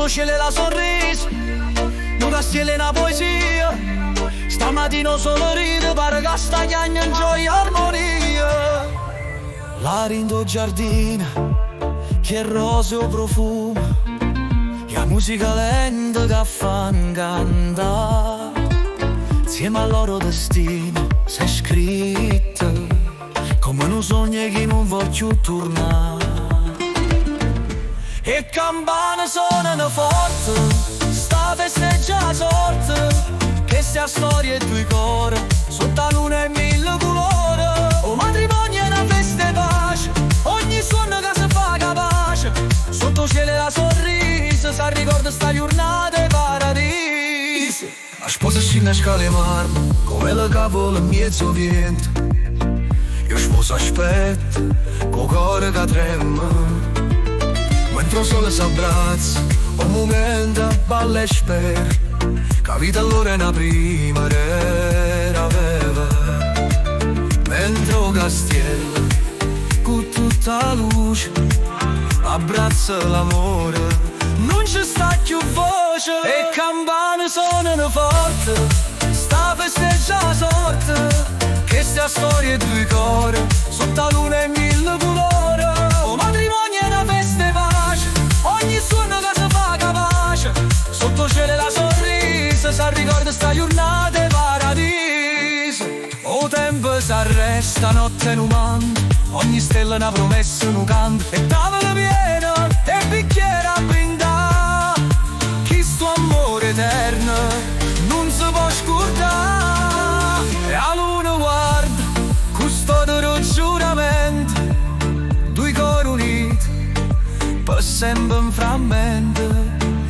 sotto cielo la sorriso, non castiele una poesia. Stamattina solo ride, pare che sta chiagna in gioia e armonia. L'aria in tuo giardino, che roseo profumo, e la musica lenta che fa cantare. Insieme al loro destino sei scritto come un sogno che non voglio tornare. E campane suonano forte, sta festeggia la sorte, che sia storia e due cuori, sotto la luna e mille colori. O matrimonio è una festa e pace, ogni suono che si fa capace, sotto cielo la sorriso, si ricorda sta giornata e paradiso. La sposa scende scale marmo, come la capola in mezzo vento. Io sposo aspetta, con cuore che trema, mentre il sole s'abbraccia, un momento balla e spera, che la vita allora è una primavera aveva. Mentre il castello, con tutta la luce, abbraccia l'amore, non ci sta più voce. E campane suonano forte, sta festeggia la sorte, che sia storia e due cuori, sotto la luna e mille colori. O matrimonio è una festa e pace, ogni suono che si fa capace, sotto cielo la sorriso, si ricorda sta giornata e paradiso. O tempo si arresta, notte in un mondo, ogni stella è una promessa in un canto, e tavola piena e bicchiere a brindare. Amore eterno non si può scordare. E la luna guarda, custode il giuramento, due cori uniti per sempre in frammento.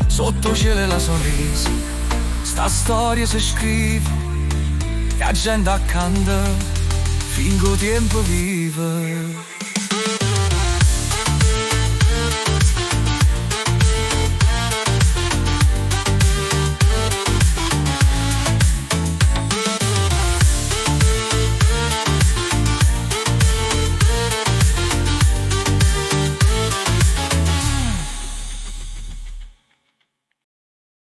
Sotto cielo la sorriso, sta storia si scrive, e la gente accanta finché il tempo vive.